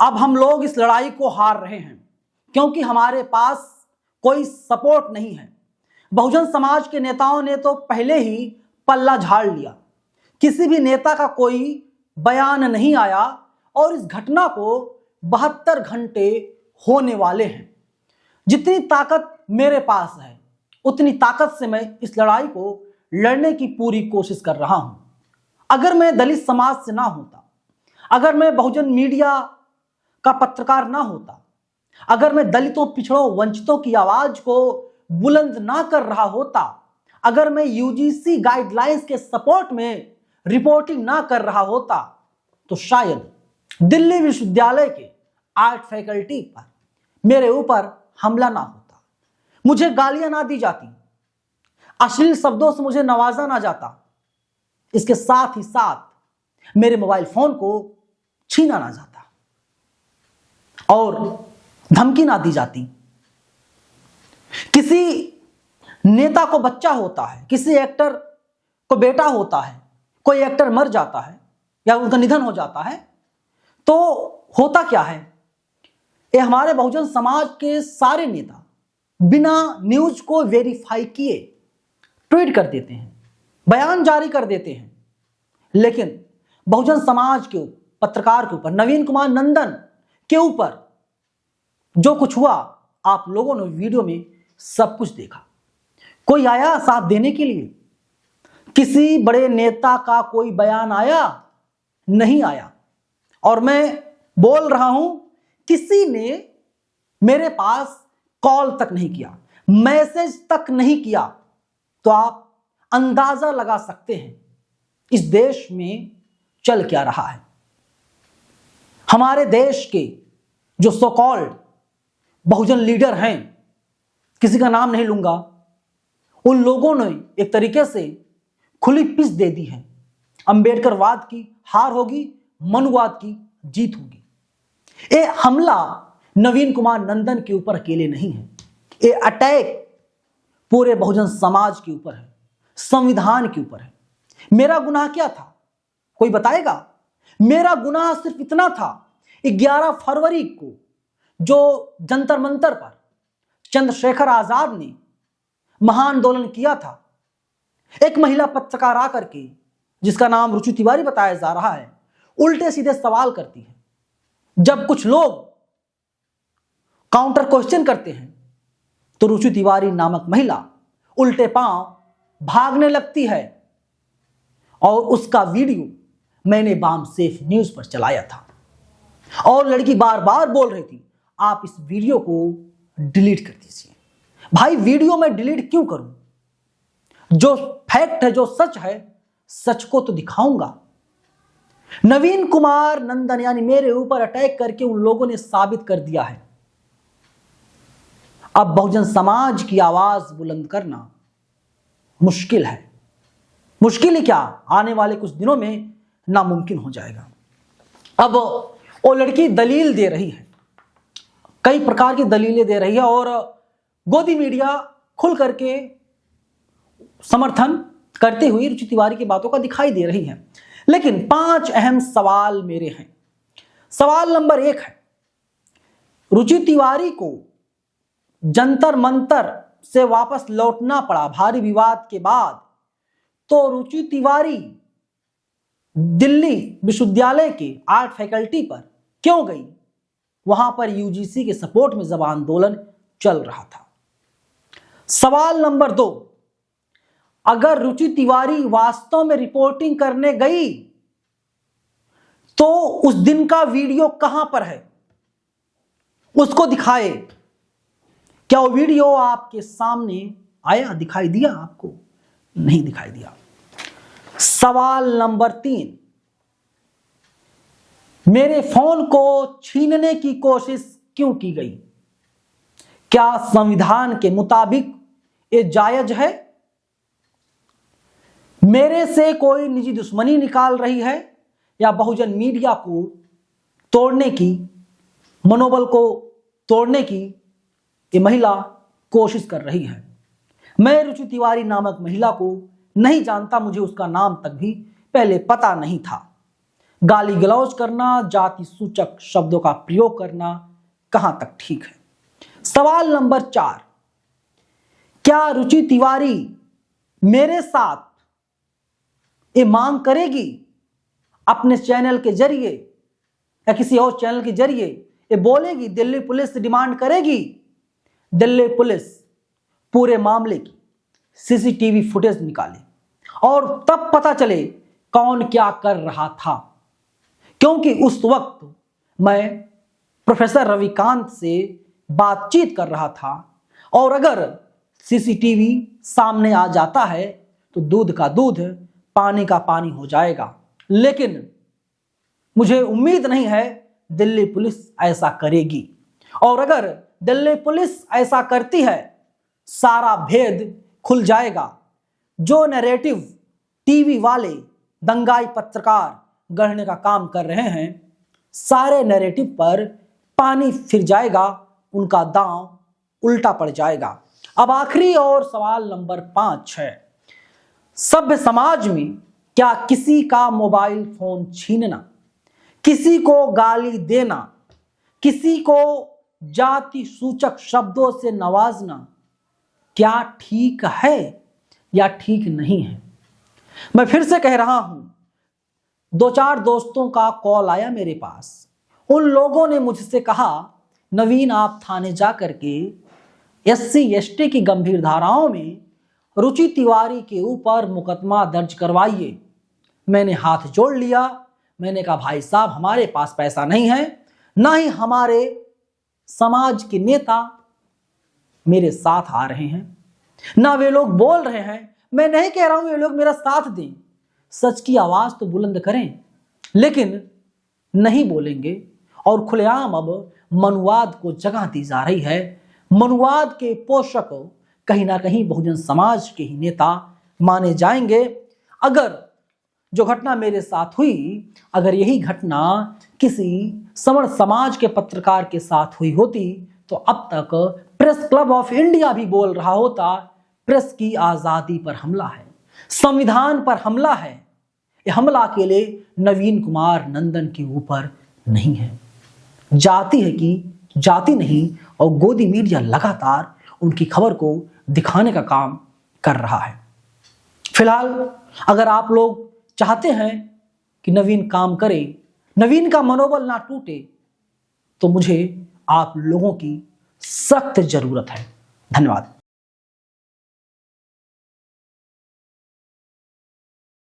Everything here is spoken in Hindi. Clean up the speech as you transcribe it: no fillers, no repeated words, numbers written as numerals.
अब हम लोग इस लड़ाई को हार रहे हैं क्योंकि हमारे पास कोई सपोर्ट नहीं है। बहुजन समाज के नेताओं ने तो पहले ही पल्ला झाड़ लिया, किसी भी नेता का कोई बयान नहीं आया और इस घटना को 72 घंटे होने वाले हैं। जितनी ताकत मेरे पास है उतनी ताकत से मैं इस लड़ाई को लड़ने की पूरी कोशिश कर रहा हूं। अगर मैं दलित समाज से ना होता, अगर मैं बहुजन मीडिया का पत्रकार ना होता, अगर मैं दलितों, पिछड़ों, वंचितों की आवाज को बुलंद ना कर रहा होता, अगर मैं यूजीसी गाइडलाइंस के सपोर्ट में रिपोर्टिंग ना कर रहा होता, तो शायद दिल्ली विश्वविद्यालय के आर्ट फैकल्टी पर मेरे ऊपर हमला ना होता, मुझे गालियां ना दी जाती, अश्लील शब्दों से मुझे नवाजा ना जाता, इसके साथ ही साथ मेरे मोबाइल फोन को छीना ना जाता और धमकी ना दी जाती। किसी नेता को बच्चा होता है, किसी एक्टर को बेटा होता है, कोई एक्टर मर जाता है या उनका निधन हो जाता है, तो होता क्या है, ये हमारे बहुजन समाज के सारे नेता बिना न्यूज को वेरीफाई किए ट्वीट कर देते हैं, बयान जारी कर देते हैं। लेकिन बहुजन समाज के पत्रकार के ऊपर, नवीन कुमार नंदन के ऊपर जो कुछ हुआ, आप लोगों ने वीडियो में सब कुछ देखा। कोई आया साथ देने के लिए? किसी बड़े नेता का कोई बयान आया? नहीं आया। और मैं बोल रहा हूं, किसी ने मेरे पास कॉल तक नहीं किया, मैसेज तक नहीं किया। तो आप अंदाजा लगा सकते हैं इस देश में चल क्या रहा है। हमारे देश के जो सो कॉल्ड बहुजन लीडर हैं, किसी का नाम नहीं लूंगा, उन लोगों ने एक तरीके से खुली पिच दे दी है। अंबेडकरवाद की हार होगी, मनुवाद की जीत होगी। ये हमला नवीन कुमार नंदन के ऊपर अकेले नहीं है, ये अटैक पूरे बहुजन समाज के ऊपर है, संविधान के ऊपर है। मेरा गुनाह क्या था, कोई बताएगा? मेरा गुनाह सिर्फ इतना था, 11 फरवरी को जो जंतर मंतर पर चंद्रशेखर आजाद ने महाआंदोलन किया था, एक महिला पत्रकार आकर के, जिसका नाम रुचि तिवारी बताया जा रहा है, उल्टे सीधे सवाल करती है। जब कुछ लोग काउंटर क्वेश्चन करते हैं तो रुचि तिवारी नामक महिला उल्टे पांव भागने लगती है और उसका वीडियो मैंने बाम सेफ न्यूज पर चलाया था और लड़की बार बार बोल रही थी, आप इस वीडियो को डिलीट कर दीजिए। भाई, वीडियो में डिलीट क्यों करूं? जो फैक्ट है, जो सच है, सच को तो दिखाऊंगा। नवीन कुमार नंदन यानी मेरे ऊपर अटैक करके उन लोगों ने साबित कर दिया है, अब बहुजन समाज की आवाज बुलंद करना मुश्किल है। मुश्किल ही क्या, आने वाले कुछ दिनों में नामुमकिन हो जाएगा। अब वो लड़की दलील दे रही है, कई प्रकार की दलीलें दे रही है और गोदी मीडिया खुल करके समर्थन करती हुई रुचि तिवारी की बातों का दिखाई दे रही है। लेकिन 5 अहम सवाल मेरे हैं। सवाल नंबर 1 है, रुचि तिवारी को जंतर मंतर से वापस लौटना पड़ा भारी विवाद के बाद, तो रुचि तिवारी दिल्ली विश्वविद्यालय के आर्ट फैकल्टी पर क्यों गई? वहां पर यूजीसी के सपोर्ट में जब आंदोलन चल रहा था। सवाल नंबर 2, अगर रुचि तिवारी वास्तव में रिपोर्टिंग करने गई तो उस दिन का वीडियो कहां पर है? उसको दिखाए। क्या वो वीडियो आपके सामने आया, दिखाई दिया आपको? नहीं दिखाई दिया। सवाल नंबर 3, मेरे फोन को छीनने की कोशिश क्यों की गई? क्या संविधान के मुताबिक ये जायज है? मेरे से कोई निजी दुश्मनी निकाल रही है या बहुजन मीडिया को तोड़ने की, मनोबल को तोड़ने की ये महिला कोशिश कर रही है? मैं रुचि तिवारी नामक महिला को नहीं जानता, मुझे उसका नाम तक भी पहले पता नहीं था। गाली गलौज करना, जाति सूचक शब्दों का प्रयोग करना कहां तक ठीक है? सवाल नंबर 4, क्या रुचि तिवारी मेरे साथ ये मांग करेगी अपने चैनल के जरिए या किसी और चैनल के जरिए, ये बोलेगी, दिल्ली पुलिस से डिमांड करेगी, दिल्ली पुलिस पूरे मामले की सीसीटीवी फुटेज निकाले और तब पता चले कौन क्या कर रहा था? क्योंकि उस वक्त मैं प्रोफेसर रविकांत से बातचीत कर रहा था और अगर सीसीटीवी सामने आ जाता है तो दूध का दूध, पानी का पानी हो जाएगा। लेकिन मुझे उम्मीद नहीं है दिल्ली पुलिस ऐसा करेगी, और अगर दिल्ली पुलिस ऐसा करती है सारा भेद खुल जाएगा। जो नैरेटिव टीवी वाले दंगाई पत्रकार गढ़ने का काम कर रहे हैं, सारे नैरेटिव पर पानी फिर जाएगा, उनका दांव उल्टा पड़ जाएगा। अब आखिरी और सवाल नंबर 5 है, सभ्य समाज में क्या किसी का मोबाइल फोन छीनना, किसी को गाली देना, किसी को जाति सूचक शब्दों से नवाजना क्या ठीक है या ठीक नहीं है? मैं फिर से कह रहा हूं, 2-4 दोस्तों का कॉल आया मेरे पास। उन लोगों ने मुझसे कहा, नवीन आप थाने जा करके SC ST की गंभीर धाराओं में रुचि तिवारी के ऊपर मुकदमा दर्ज करवाइए। मैंने हाथ जोड़ लिया। मैंने कहा, भाई साहब हमारे पास पैसा नहीं है, ना ही हमारे समाज के नेता मेरे साथ आ रहे हैं, ना वे लोग बोल रहे हैं। मैं नहीं कह रहा हूं वे लोग मेरा साथ दें, सच की आवाज तो बुलंद करें, लेकिन नहीं बोलेंगे। और खुलेआम अब मनुवाद को जगह दी जा रही है। मनुवाद के पोषक कहीं ना कहीं बहुजन समाज के ही नेता माने जाएंगे। अगर जो घटना मेरे साथ हुई, अगर यही घटना किसी सवर्ण समाज के पत्रकार के साथ हुई होती तो अब तक प्रेस क्लब ऑफ इंडिया भी बोल रहा होता, प्रेस की आजादी पर हमला है, संविधान पर हमला है। ये हमला अकेले नवीन कुमार नंदन के ऊपर नहीं है, जाति है कि जाति नहीं। और गोदी मीडिया लगातार उनकी खबर को दिखाने का काम कर रहा है। फिलहाल अगर आप लोग चाहते हैं कि नवीन काम करे, नवीन का मनोबल ना टूटे, तो मुझे आप लोगों की सख्त जरूरत है। धन्यवाद।